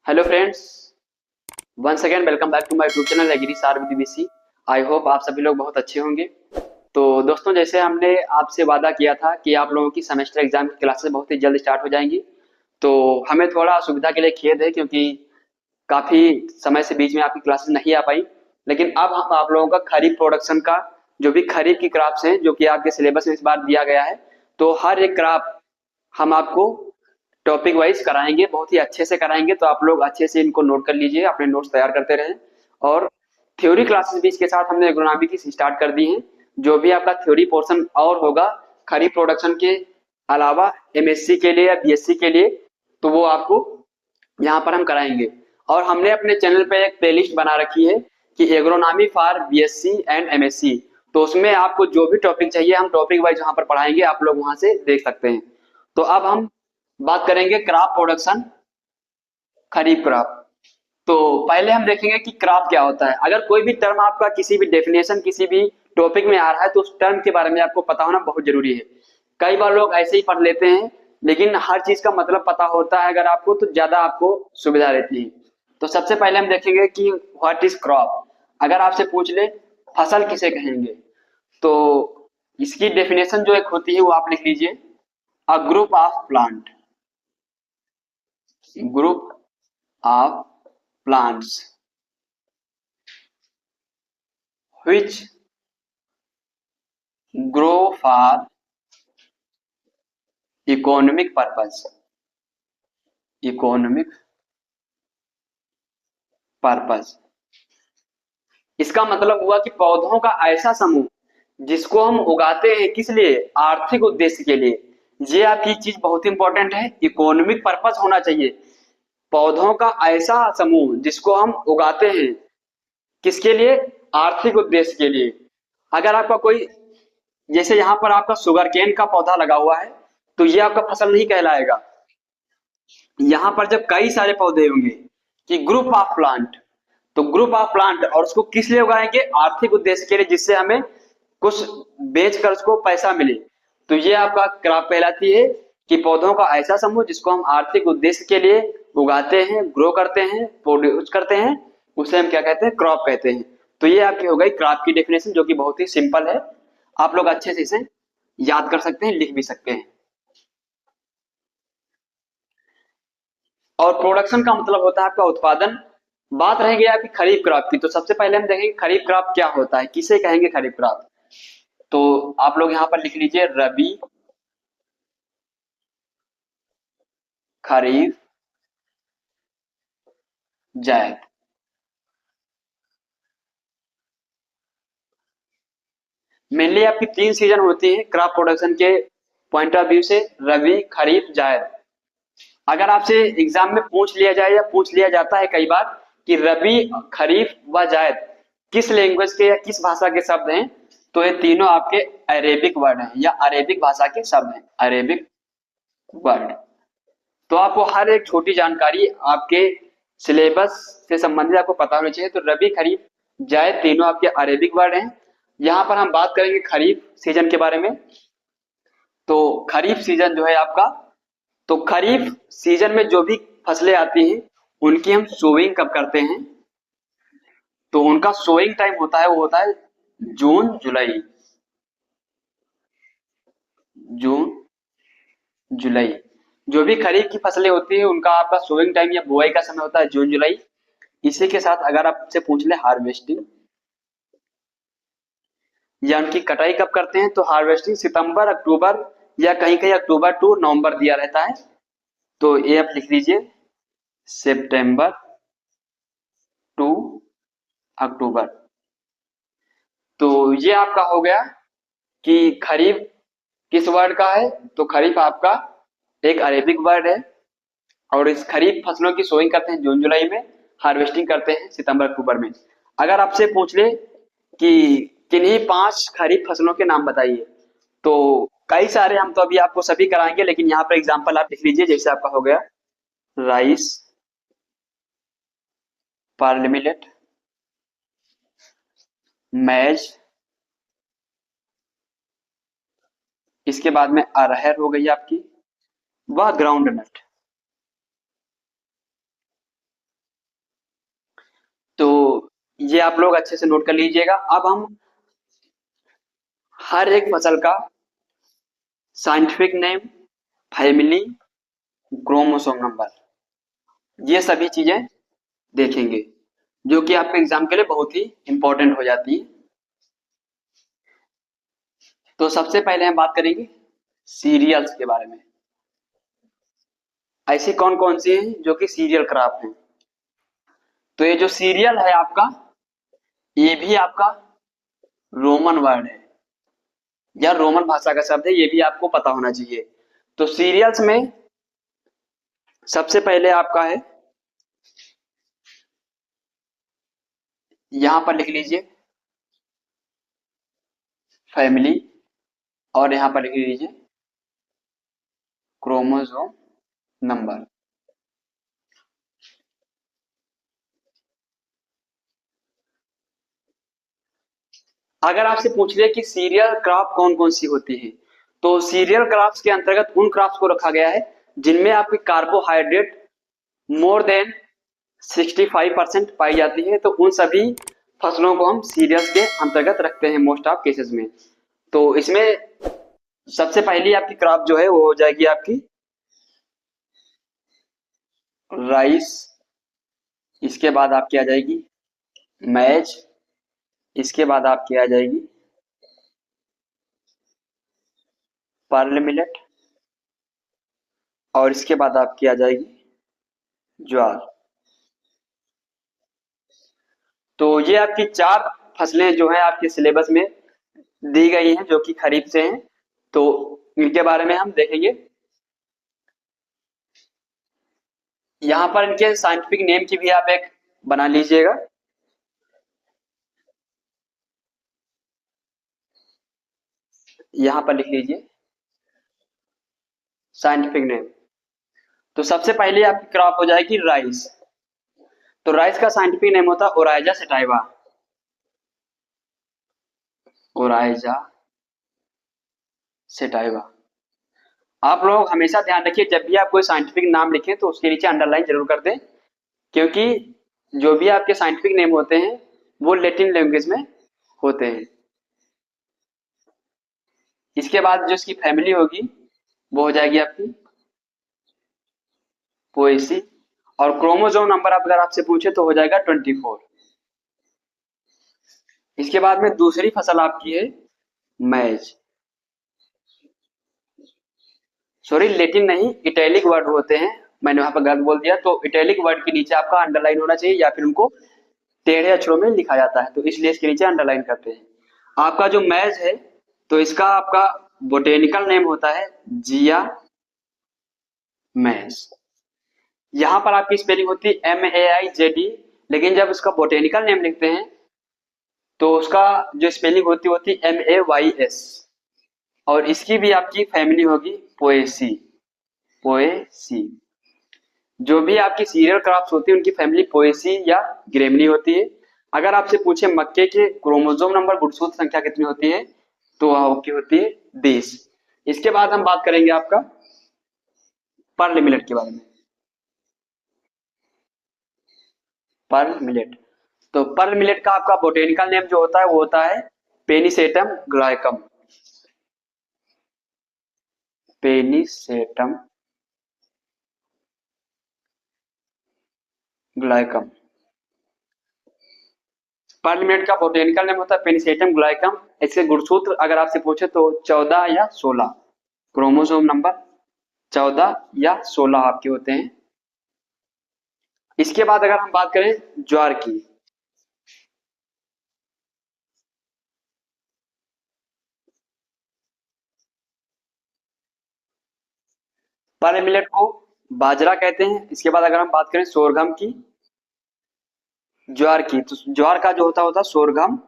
Hello friends, once again welcome back to my YouTube channel agri sir with B. C I hope सभी लोग बहुत अच्छे होंगे। तो दोस्तों, जैसे हमने आपसे वादा किया था कि आप लोगों की सेमेस्टर एग्जाम की क्लासेस बहुत ही जल्द स्टार्ट हो जाएंगी। तो हमें थोड़ा असुविधा के लिए खेद है, क्योंकि काफ़ी समय से बीच में आपकी क्लासेस नहीं आ पाई। लेकिन अब हम आप लोगों का खरीफ प्रोडक्शन का जो भी खरीफ की क्रॉप्स हैं, जो कि आपके सिलेबस में इस बार दिया गया है, तो हर एक क्रॉप हम आपको टॉपिक वाइज कराएंगे, बहुत ही अच्छे से कराएंगे। तो आप लोग अच्छे से इनको नोट कर लीजिए, अपने नोट्स तैयार करते रहें। और थ्योरी क्लासेस भी इसके साथ हमने एग्रोनॉमी की स्टार्ट कर दी हैं। जो भी आपका थ्योरी पोर्शन और होगा खरीफ प्रोडक्शन के अलावा एमएससी के लिए या बीएससी के लिए, तो वो आपको यहाँ पर हम कराएंगे। और हमने अपने चैनल पे एक प्लेलिस्ट बना रखी है कि agronomy for BSc and MSc. तो उसमें आपको जो भी टॉपिक चाहिए हम टॉपिक वाइज वहां पर पढ़ाएंगे, आप लोग वहां से देख सकते हैं। तो अब हम बात करेंगे क्रॉप प्रोडक्शन, खरीफ क्रॉप। तो पहले हम देखेंगे कि क्रॉप क्या होता है। अगर कोई भी टर्म आपका किसी भी डेफिनेशन किसी भी टॉपिक में आ रहा है, तो उस टर्म के बारे में आपको पता होना बहुत जरूरी है। कई बार लोग ऐसे ही पढ़ लेते हैं, लेकिन हर चीज का मतलब पता होता है अगर आपको, तो ज्यादा आपको सुविधा रहती है। तो सबसे पहले हम देखेंगे कि व्हाट इज क्रॉप। अगर आपसे पूछ ले फसल किसे कहेंगे, तो इसकी डेफिनेशन जो एक होती है वो आप लिख लीजिए। A group of plant, group of plants which grow for economic purpose, economic purpose। इसका मतलब हुआ कि पौधों का ऐसा समूह जिसको हम उगाते हैं किस लिए, आर्थिक उद्देश्य के लिए। ये आपकी चीज बहुत इंपॉर्टेंट है, इकोनॉमिक पर्पस होना चाहिए। पौधों का ऐसा समूह जिसको हम उगाते हैं किसके लिए, आर्थिक उद्देश्य के लिए। अगर आपका कोई, जैसे यहाँ पर आपका शुगर केन का पौधा लगा हुआ है, तो ये आपका फसल नहीं कहलाएगा। यहाँ पर जब कई सारे पौधे होंगे कि ग्रुप ऑफ प्लांट, तो ग्रुप ऑफ प्लांट, और उसको किस लिए उगाएंगे, आर्थिक उद्देश्य के लिए, जिससे हमें कुछ बेच कर उसको पैसा मिले। तो ये आपका क्रॉप कहलाती है कि पौधों का ऐसा समूह जिसको हम आर्थिक उद्देश्य के लिए उगाते हैं, ग्रो करते हैं, प्रोड्यूस करते हैं, उसे हम क्या कहते हैं, क्रॉप कहते हैं। तो ये आपकी हो गई क्रॉप की डेफिनेशन, जो कि बहुत ही सिंपल है। आप लोग अच्छे से इसे याद कर सकते हैं, लिख भी सकते हैं। और प्रोडक्शन का मतलब होता है आपका उत्पादन। बात रह गई आपकी खरीफ क्रॉप की, तो सबसे पहले हम देखेंगे खरीफ क्रॉप क्या होता है, किसे कहेंगे खरीफ क्रॉप। तो आप लोग यहाँ पर लिख लीजिए रबी, खरीफ, जायद। मेनली आपकी तीन सीजन होती है क्रॉप प्रोडक्शन के पॉइंट ऑफ व्यू से, रबी, खरीफ, जायद। अगर आपसे एग्जाम में पूछ लिया जाए या पूछ लिया जाता है कई बार कि रबी, खरीफ व जायद किस लैंग्वेज के या किस भाषा के शब्द हैं, तो ये तीनों आपके अरेबिक वर्ड हैं या अरेबिक भाषा के शब्द हैं, अरेबिक वर्ड। तो आपको हर एक छोटी जानकारी आपके सिलेबस से संबंधित आपको पता होनी चाहिए। तो रबी, खरीफ, जायद तीनों आपके अरेबिक वर्ड हैं। यहाँ पर हम बात करेंगे खरीफ सीजन के बारे में। तो खरीफ सीजन जो है आपका, तो खरीफ सीजन में जो भी फसलें आती हैं उनकी हम सोइंग कब करते हैं, तो उनका सोइंग टाइम होता है, वो होता है जून जुलाई, जून जुलाई। जो भी खरीफ की फसलें होती है उनका आपका सोइंग टाइम या बुआई का समय होता है जून जुलाई। इसी के साथ अगर आपसे पूछ ले हार्वेस्टिंग या उनकी कटाई कब करते हैं, तो हार्वेस्टिंग सितंबर अक्टूबर या कहीं कहीं अक्टूबर टू नवंबर दिया रहता है। तो ये आप लिख लीजिए, सितंबर टू अक्टूबर। तो ये आपका हो गया कि खरीफ किस वर्ड का है। तो खरीफ आपका एक अरेबिक वर्ड है, और इस खरीफ फसलों की सोइंग करते हैं जून जुलाई में, हार्वेस्टिंग करते हैं सितंबर अक्टूबर में। अगर आपसे पूछ ले कि किन्हीं पांच खरीफ फसलों के नाम बताइए, तो कई सारे हम तो अभी आपको सभी कराएंगे, लेकिन यहाँ पर एग्जांपल आप लिख लीजिए। जैसे आपका हो गया राइस, पार्ले मिलेट, मैज, इसके बाद में अरहर हो गई आपकी, वह ग्राउंड नट। ये आप लोग अच्छे से नोट कर लीजिएगा। अब हम हर एक फसल का scientific name, family, chromosome number, ये सभी चीजें देखेंगे, जो कि आपके एग्जाम के लिए बहुत ही इंपॉर्टेंट हो जाती है। तो सबसे पहले हम बात करेंगे सीरियल्स के बारे में। ऐसी कौन कौन सी हैं जो कि सीरियल क्रॉप हैं? तो ये जो सीरियल है आपका, ये भी आपका रोमन वर्ड है या रोमन भाषा का शब्द है, ये भी आपको पता होना चाहिए। तो सीरियल्स में सबसे पहले आपका है, यहां पर लिख लीजिए फैमिली, और यहां पर लिख लीजिए क्रोमोसोम नंबर। अगर आपसे पूछ ले कि सीरियल क्रॉप कौन कौन सी होती है, तो सीरियल क्रॉप्स के अंतर्गत उन क्रॉप्स को रखा गया है जिनमें आपकी कार्बोहाइड्रेट मोर देन 65% पाई जाती है। तो उन सभी फसलों को हम सीरियल्स के अंतर्गत रखते हैं मोस्ट ऑफ केसेस में। तो इसमें सबसे पहली आपकी क्रॉप जो है वो हो जाएगी आपकी राइस, इसके बाद आपकी आ जाएगी मैज, इसके बाद आपकी आ जाएगी पर्ल मिलेट, और इसके बाद आपकी आ जाएगी ज्वार। तो ये आपकी चार फसलें जो है आपके सिलेबस में दी गई हैं जो कि खरीफ से हैं। तो इनके बारे में हम देखेंगे। यहाँ पर इनके साइंटिफिक नेम की भी आप एक बना लीजिएगा। यहाँ पर लिख लीजिए साइंटिफिक नेम। तो सबसे पहले आपकी क्रॉप हो जाएगी राइस। तो राइस का साइंटिफिक नेम होता है ओराइजा सेटाइवा। Oryza sativa. आप लोग हमेशा ध्यान रखिए, जब भी आप कोई साइंटिफिक नाम लिखें तो उसके नीचे अंडरलाइन जरूर कर दें, क्योंकि जो भी आपके साइंटिफिक नेम होते हैं वो लैटिन लैंग्वेज में होते हैं। इसके बाद जो इसकी फैमिली होगी वो हो जाएगी आपकी पोएसी, और क्रोमोसोम नंबर अगर आपसे पूछे तो हो जाएगा 24। इसके बाद में दूसरी फसल आपकी है मैज। सॉरी, लेटिन नहीं, इटैलिक वर्ड होते हैं, मैंने वहां पर गलत बोल दिया। तो इटैलिक वर्ड के नीचे आपका अंडरलाइन होना चाहिए, या फिर उनको टेढ़े अक्षरों में लिखा जाता है, तो इसलिए इसके नीचे अंडरलाइन करते हैं। आपका जो मैज है, तो इसका आपका बोटेनिकल नेम होता है जिया मैज। यहां पर आपकी स्पेलिंग होती है MAIJD, लेकिन जब उसका बोटेनिकल नेम लिखते हैं तो उसका जो स्पेलिंग होती है MAYS। और इसकी भी आपकी फैमिली होगी पोएसी। पोएसी। जो भी आपकी सीरियल क्रॉप्स होती है उनकी फैमिली पोएसी या ग्रेमनी होती है। अगर आपसे पूछे मक्के के क्रोमोसोम नंबर गुणसूत्र संख्या कितनी होती है, तो आपकी होती है 20। इसके बाद हम बात करेंगे आपका पर्ल मिलेट के बारे में। Pearl millet. तो पर्ल मिलेट का आपका बोटेनिकल नेम जो होता है वो होता है पेनिसेटम ग्लाइकम। पेनिसेटम ग्लाइकम। पर्ल मिलेट का बोटेनिकल नेम होता है पेनिसेटम ग्लाइकम। इसके गुणसूत्र अगर आपसे पूछे तो 14 या 16, क्रोमोसोम नंबर 14 या 16 आपके होते हैं। इसके बाद अगर हम बात करें ज्वार की, पर्ल मिलेट को बाजरा कहते हैं। इसके बाद अगर हम बात करें सोरगम की, ज्वार की, तो ज्वार का जो होता है सोरगम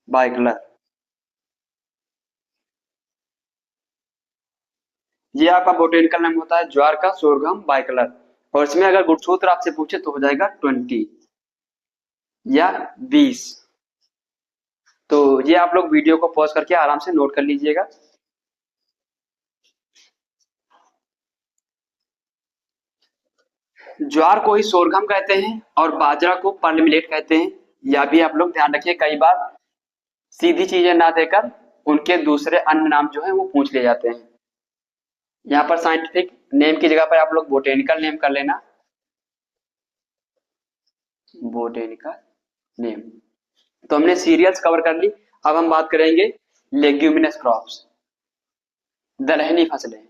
बाइकलर। ये आपका बोटेनिकल नेम होता है ज्वार का सोरगम बाइकलर। और इसमें अगर गुणसूत्र आपसे पूछे तो हो जाएगा 20 या 20। तो ये आप लोग वीडियो को पॉज करके आराम से नोट कर लीजिएगा। ज्वार को ही सोरगम कहते हैं और बाजरा को पर्ल मिलेट कहते हैं। यह भी आप लोग ध्यान रखिए, कई बार सीधी चीजें ना देकर उनके दूसरे अन्य नाम जो है वो पूछ लिए जाते हैं। यहाँ पर साइंटिफिक नेम की जगह पर आप लोग बोटेनिकल नेम कर लेना, बोटेनिकल नेम। तो हमने सीरियल्स कवर कर ली। अब हम बात करेंगे लेग्यूमिनस क्रॉप्स, दलहनी फसलें।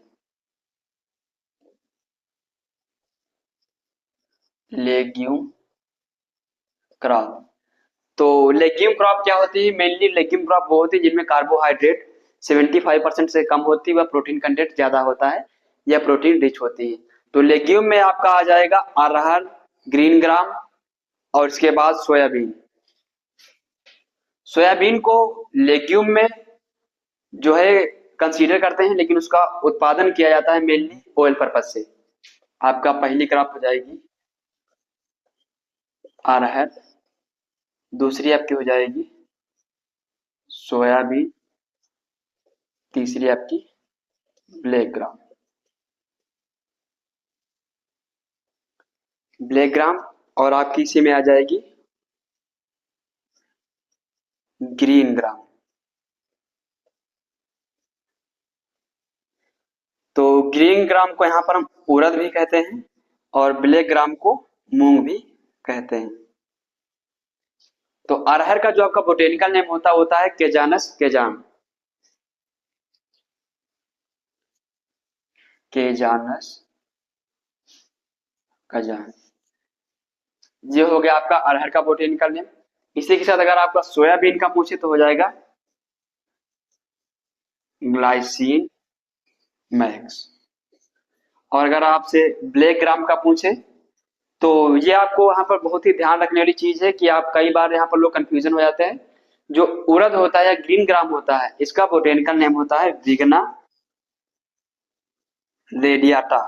लेग्यूम क्रॉप, तो लेग्यूम क्रॉप क्या होती है? मेनली लेग्यूम क्रॉप वो होती है जिनमें कार्बोहाइड्रेट 75% से कम होती है व प्रोटीन कंटेंट ज्यादा होता है या प्रोटीन रिच होती है। तो लेग्यूम में आपका आ जाएगा अरहर, ग्रीन ग्राम और इसके बाद सोयाबीन। सोयाबीन को लेग्यूम में जो है कंसीडर करते हैं, लेकिन उसका उत्पादन किया जाता है मेनली ऑयल पर्पज से। आपका पहली क्रॉप हो जाएगी अरहर, दूसरी आपकी हो जाएगी सोयाबीन, तीसरी आपकी ब्लैक ग्राम। ब्लैक ग्राम और आपकी इसी में आ जाएगी ग्रीन ग्राम। तो ग्रीन ग्राम को यहाँ पर हम उड़द भी कहते हैं और ब्लैक ग्राम को मूंग भी कहते हैं। तो अरहर का जो आपका बोटेनिकल नेम होता है केजानस केजान, केजानस कजान। ये हो गया आपका अरहर का बोटेनिकल नेम। इसी के साथ अगर आपका सोयाबीन का पूछे तो हो जाएगा ग्लाइसिन मैक्स। और अगर आपसे ब्लैक ग्राम का पूछे तो ये आपको यहाँ पर बहुत ही ध्यान रखने वाली चीज है कि आप कई बार यहाँ पर लोग कंफ्यूजन हो जाते हैं। जो उड़द होता है या ग्रीन ग्राम होता है, इसका बोटेनिकल नेम होता है विग्ना रेडियाटा।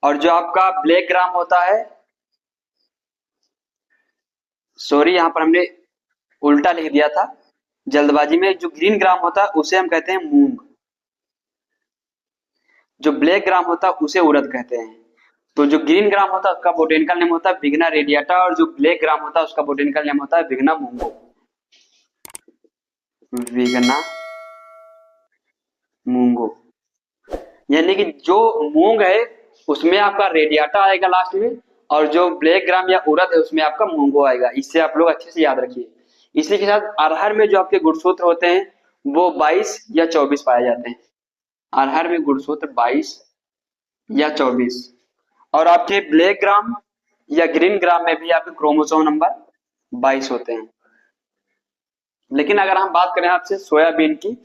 और जो आपका ब्लैक ग्राम होता है, सॉरी यहाँ पर हमने उल्टा लिख दिया था जल्दबाजी में, जो ग्रीन ग्राम होता है उसे हम कहते हैं मूंग, जो ब्लैक ग्राम होता है उसे उड़द कहते हैं। तो जो ग्रीन ग्राम होता है उसका बोटेनिकल नेम होता है विग्ना रेडियाटा और जो ब्लैक ग्राम होता है उसका बोटेनिकल नेम होता है विग्ना मूंगो, विग्ना मूंगो। यानी कि जो मूंग है उसमें आपका रेडियाटा आएगा लास्ट में, और जो ब्लैक ग्राम या उड़द है उसमें आपका मूंगो आएगा। इससे आप लोग अच्छे से याद रखिए। इसी के साथ अरहर में जो आपके गुणसूत्र होते हैं वो 22 या 24 पाए जाते हैं। अरहर में गुणसूत्र 22 या 24। और आपके ब्लैक ग्राम या ग्रीन ग्राम में भी आपके क्रोमोसोम नंबर 22 होते हैं। लेकिन अगर हम बात करें आपसे सोयाबीन की,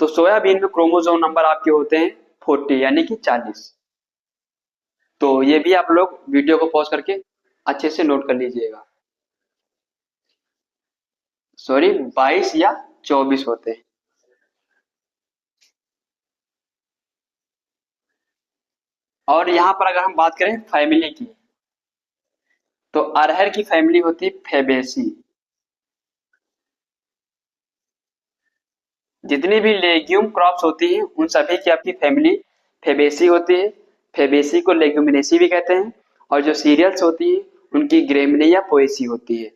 तो सोयाबीन में क्रोमोसोम नंबर आपके होते हैं 40 यानी कि 40। तो ये भी आप लोग वीडियो को पॉज करके अच्छे से नोट कर लीजिएगा। सॉरी 22 या 24 होते हैं। और यहां पर अगर हम बात करें फैमिली की, तो अरहर की फैमिली होती है फेबेसी। जितनी भी लेग्यूम क्रॉप्स होती हैं उन सभी की आपकी फैमिली फेबेसी होती है। फेबेसी को लेग्यूमिनेसी भी कहते हैं। और जो सीरियल्स होती है उनकी ग्रेमिनी या पोएसी होती है।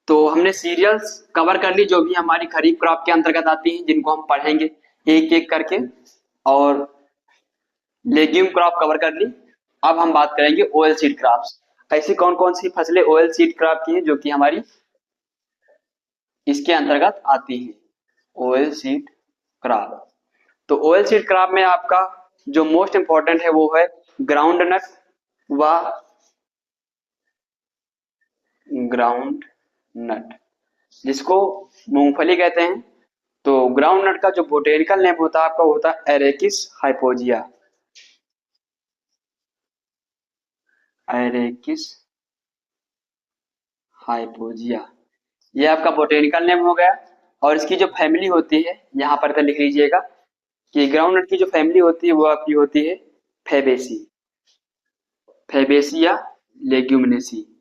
तो हमने सीरियल्स कवर कर ली जो भी हमारी खरीफ क्रॉप के अंतर्गत आती हैं, जिनको हम पढ़ेंगे एक एक करके। और लेग्यूम क्रॉप कवर कर ली। अब हम बात करेंगे ऑयल सीड क्रॉप्स। ऐसी कौन कौन सी फसलें ऑयल सीड क्रॉप की हैं जो कि हमारी इसके अंतर्गत आती है? Oil seed crop. तो ऑयल सीड क्रॉप में आपका जो मोस्ट इंपॉर्टेंट है वो है ग्राउंड नट व ग्राउंड नट, जिसको मूंगफली कहते हैं। तो ग्राउंड नट का जो बोटेनिकल नेम होता है आपका होता है एरेकिस हाइपोजिया, एरेकिस हाइपोजिया। ये आपका बोटेनिकल नेम हो गया। और इसकी जो फैमिली होती है यहाँ पर लिख लीजिएगा कि ग्राउंड नट की जो फैमिली होती है वो आपकी होती है फेबेसी, फेबेसी या लेग्यूमिनेसी।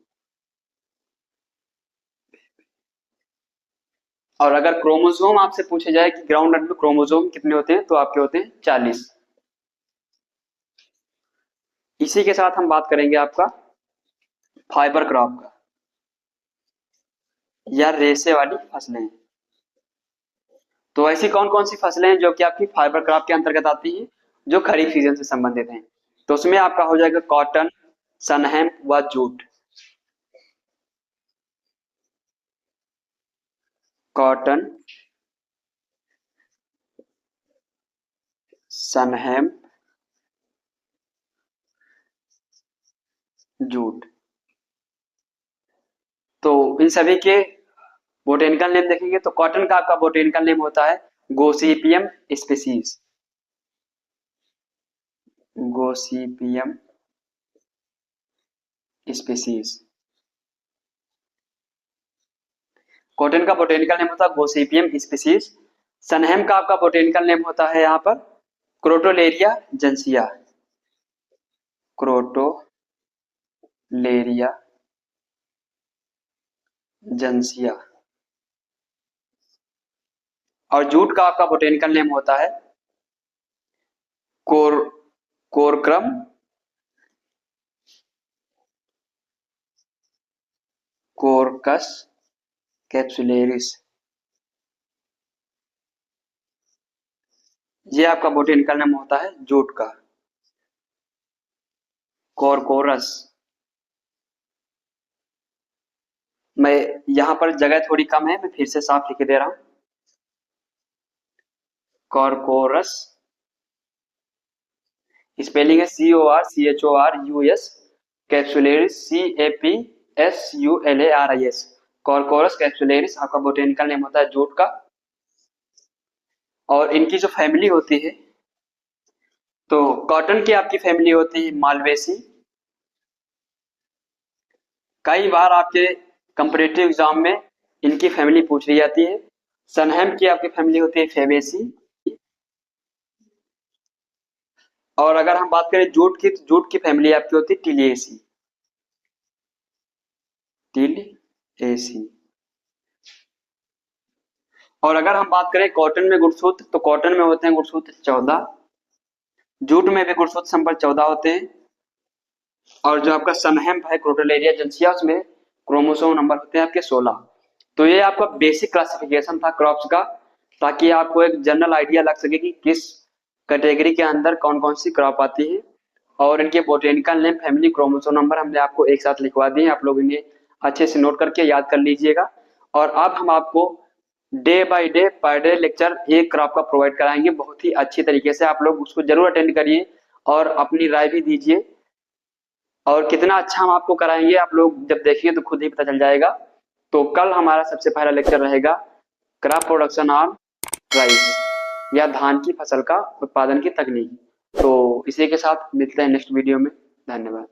और अगर क्रोमोसोम आपसे पूछे जाए कि ग्राउंड नट में क्रोमोसोम कितने होते हैं तो आपके होते हैं 40। इसी के साथ हम बात करेंगे आपका फाइबर क्रॉप का, या रेशे वाली फसलें। तो ऐसी कौन कौन सी फसलें हैं जो कि आपकी फाइबर क्रॉप के अंतर्गत आती हैं, जो खरीफ सीजन से संबंधित हैं? तो उसमें आपका हो जाएगा कॉटन, सनहैम व जूट। Cotton, सनहैम, jute. तो इन सभी के बोटेनिकल नेम देखेंगे तो कॉटन का आपका बोटेनिकल नेम होता है Gossypium species. Gossypium species, cotton का बोटेनिकल नेम होता है गोसिपियम स्पीसीज। सनहैम का आपका बोटेनिकल नेम होता है यहाँ पर क्रोटोलेरिया जेंसिया। क्रोटोलेरिया जेंसिया। और जूट का आपका बोटेनिकल नेम होता है कोर कोरक्रम कोरकस कैप्सुलेरिस। ये आपका बोटेनिकल नेम होता है जूट का, कोरकोरस। मैं यहाँ पर जगह थोड़ी कम है, मैं फिर से साफ लिख दे रहा हूं। कॉरकोरस, स्पेलिंग है CORCHORUS, कैप्सुलेरिस CAPSULARIS। कॉरकोरस कैप्सुलेरिस आपका बोटेनिकल नेम होता है जूट का। और इनकी जो फैमिली होती है, तो कॉटन की आपकी फैमिली होती है मालवेसी। कई बार आपके कंपटीटिव एग्जाम में इनकी फैमिली पूछ ली जाती है। सनहैम की आपकी फैमिली होती है फेबेसी। और अगर हम बात करें जूट की, तो जूट की फैमिली आपकी होती है टिलिएसी। टिलिएसी। और अगर हम बात करें कॉटन में गुणसूत्र, तो कॉटन में होते हैं गुणसूत्र 14, जूट में भी गुणसूत्र संख्या 14 होते हैं। और जो आपका सनहैम है क्रोटोलेरिया जेंसिया, उसमें क्रोमोसोम नंबर होते हैं आपके 16। तो ये आपका बेसिक क्लासिफिकेशन था क्रॉप्स का, ताकि आपको एक जनरल आइडिया लग सके कि किस कैटेगरी के अंदर कौन कौन सी क्रॉप आती है। और इनके botanical name, family, chromosome number हमने आपको एक साथ लिखवा दिए, आप लोग इन्हें अच्छे से नोट करके याद कर लीजिएगा। और अब हम आपको day by day per day lecture एक क्रॉप का प्रोवाइड कराएंगे बहुत ही अच्छी तरीके से। आप लोग उसको जरूर अटेंड करिए और अपनी राय भी दीजिए। और कितना अच्छा हम आपको कराएंगे, आप लोग जब देखिए तो खुद ही पता चल जाएगा। तो कल हमारा सबसे पहला लेक्चर रहेगा क्रॉप प्रोडक्शन ऑन राइस, या धान की फसल का उत्पादन की तकनीक। तो इसी के साथ मिलते हैं नेक्स्ट वीडियो में। धन्यवाद।